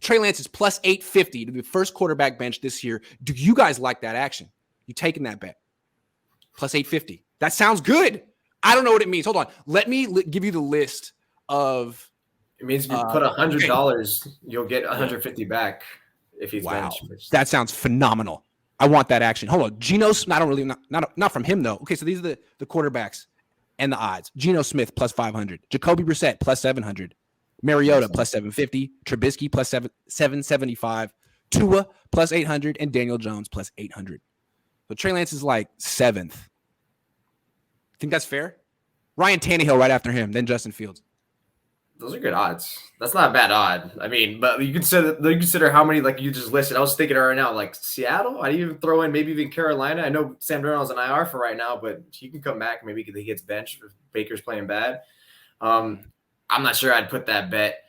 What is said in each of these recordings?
Trey Lance is plus 850 to be the first quarterback bench this year. Do you guys like that action? You taking that bet? Plus 850. That sounds good. I don't know what it means. Hold on. Let me give you the list of. It means if you put $100, you'll get 150 back if he's benched. That sounds phenomenal. I want that action. Hold on. Geno, not from him though. Okay, so these are the quarterbacks and the odds. Geno Smith plus 500, Jacoby Brissett plus 700, Mariota plus 750, Trubisky plus 775, Tua plus 800, and Daniel Jones plus 800. So Trey Lance is like 7th. Think that's fair? Ryan Tannehill right after him, then Justin Fields. Those are good odds. That's not a bad odd. I mean, but you consider how many like you just listed. I was thinking right now, like Seattle. I even throw in maybe even Carolina. I know Sam Darnold's an IR for right now, but he can come back. Maybe he gets benched if Baker's playing bad. I'm not sure I'd put that bet.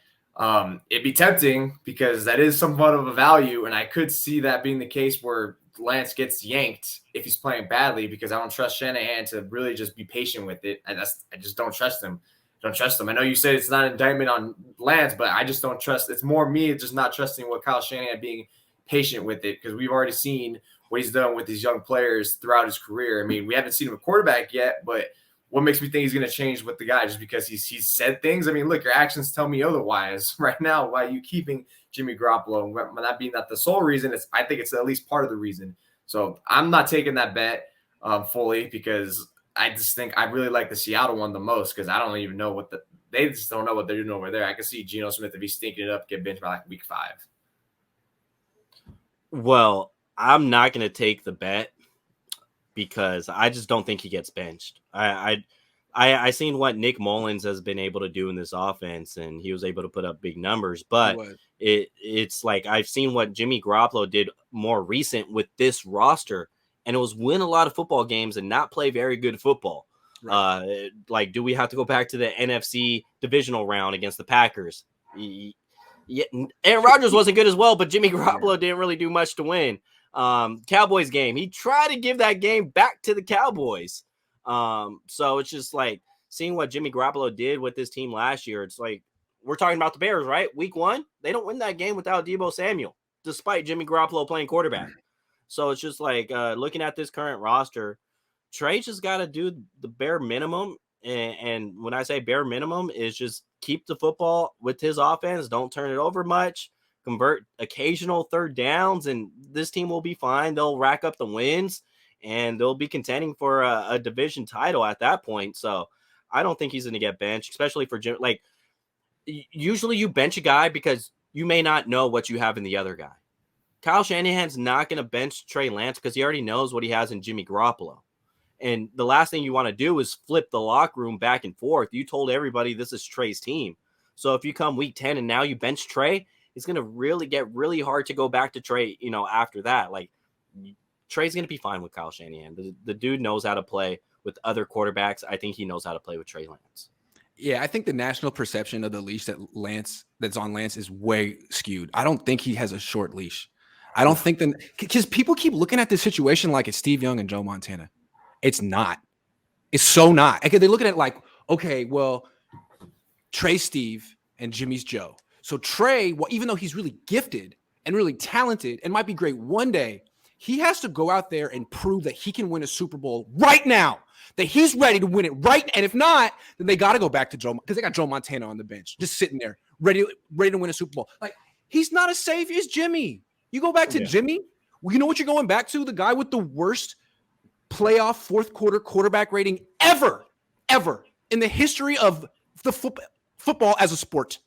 It'd be tempting because that is somewhat of a value, and I could see that being the case where Lance gets yanked if he's playing badly because I don't trust Shanahan to really just be patient with it. I just don't trust him. I know you said it's not an indictment on Lance, but I just don't trust. It's more me just not trusting what Kyle Shanahan being patient with it because we've already seen what he's done with these young players throughout his career. I mean, we haven't seen him a quarterback yet, but what makes me think he's going to change with the guy just because he's said things? I mean, look, your actions tell me otherwise right now. Why are you keeping Jimmy Garoppolo? That being not the sole reason, I think it's at least part of the reason. So I'm not taking that bet fully because I just think I really like the Seattle one the most because I don't even know they just don't know what they're doing over there. I can see Geno Smith, if he's stinking it up, get benched by like week 5. Well, I'm not going to take the bet because I just don't think he gets benched. I seen what Nick Mullins has been able to do in this offense, and he was able to put up big numbers. But it's like I've seen what Jimmy Garoppolo did more recent with this roster. And it was win a lot of football games and not play very good football. Right. Like, do we have to go back to the NFC divisional round against the Packers? Yeah, Aaron Rodgers wasn't good as well, but Jimmy Garoppolo didn't really do much to win. Cowboys game, he tried to give that game back to the Cowboys. So it's just like seeing what Jimmy Garoppolo did with this team last year. It's like we're talking about the Bears, right? Week 1, they don't win that game without Deebo Samuel, despite Jimmy Garoppolo playing quarterback. So it's just like looking at this current roster, Trey just got to do the bare minimum. And when I say bare minimum is just keep the football with his offense. Don't turn it over much. Convert occasional third downs, and this team will be fine. They'll rack up the wins, and they'll be contending for a division title at that point. So I don't think he's going to get benched, especially for Jim. Like, usually you bench a guy because you may not know what you have in the other guy. Kyle Shanahan's not going to bench Trey Lance because he already knows what he has in Jimmy Garoppolo. And the last thing you want to do is flip the locker room back and forth. You told everybody this is Trey's team. So if you come week 10 and now you bench Trey, it's going to really get really hard to go back to Trey, after that. Like, Trey's going to be fine with Kyle Shanahan. The dude knows how to play with other quarterbacks. I think he knows how to play with Trey Lance. Yeah, I think the national perception of the leash that's on Lance is way skewed. I don't think he has a short leash. I don't think because people keep looking at this situation like it's Steve Young and Joe Montana. It's not. It's so not. Okay, they look at it like, okay, well, Trey's Steve and Jimmy's Joe. So Trey, well, even though he's really gifted and really talented and might be great one day, he has to go out there and prove that he can win a Super Bowl right now, that he's ready to win it right. And if not, then they got to go back to Joe because they got Joe Montana on the bench, just sitting there, ready to win a Super Bowl. Like, he's not as safe as Jimmy. You go back to Jimmy, well, you know what you're going back to? The guy with the worst playoff fourth quarter quarterback rating ever in the history of the football as a sport.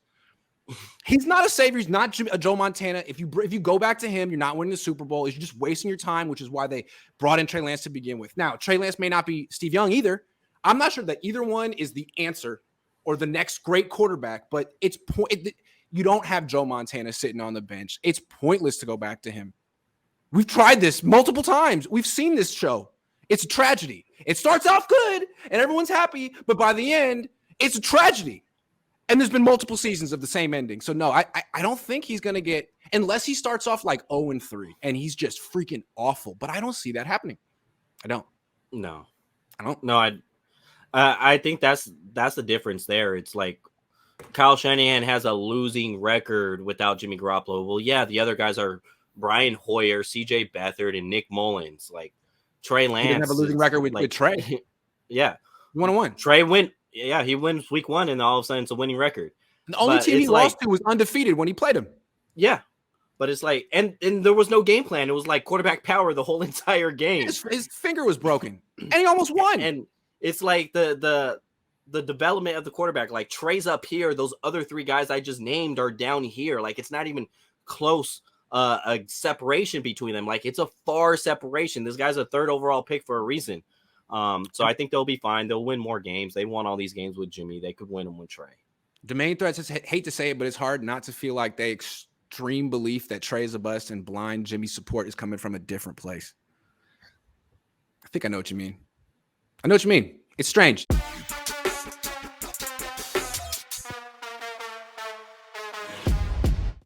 He's not a savior. He's not a Joe Montana. If you go back to him, you're not winning the Super Bowl. You're just wasting your time, which is why they brought in Trey Lance to begin with. Now, Trey Lance may not be Steve Young either. I'm not sure that either one is the answer or the next great quarterback, but you don't have Joe Montana sitting on the bench. It's pointless to go back to him. We've tried this multiple times. We've seen this show. It's a tragedy. It starts off good and everyone's happy, but by the end, it's a tragedy. And there's been multiple seasons of the same ending. So no, I don't think he's going to get, unless he starts off like 0-3 and he's just freaking awful. But I don't see that happening. I don't. No, I think that's the difference there. It's like Kyle Shanahan has a losing record without Jimmy Garoppolo. Well, yeah, the other guys are Brian Hoyer, CJ Beathard, and Nick Mullins. Like Trey Lance. He didn't have a losing record with Trey. Yeah. 1-1. Trey went. Yeah, he wins week 1, and all of a sudden it's a winning record. The only team he lost to was undefeated when he played him. Yeah. But it's like, and there was no game plan. It was like quarterback power the whole entire game. His finger was broken, and he almost won. And it's like the development of the quarterback. Like Trey's up here, those other 3 guys I just named are down here. Like it's not even close. A separation between them. Like it's a far separation. This guy's a 3rd overall pick for a reason. So I think they'll be fine. They'll win more games. They won all these games with Jimmy. They could win them with Trey. The main threats, just hate to say it, but it's hard not to feel like they extreme belief that Trey is a bust and blind Jimmy support is coming from a different place. I think I know what you mean. It's strange.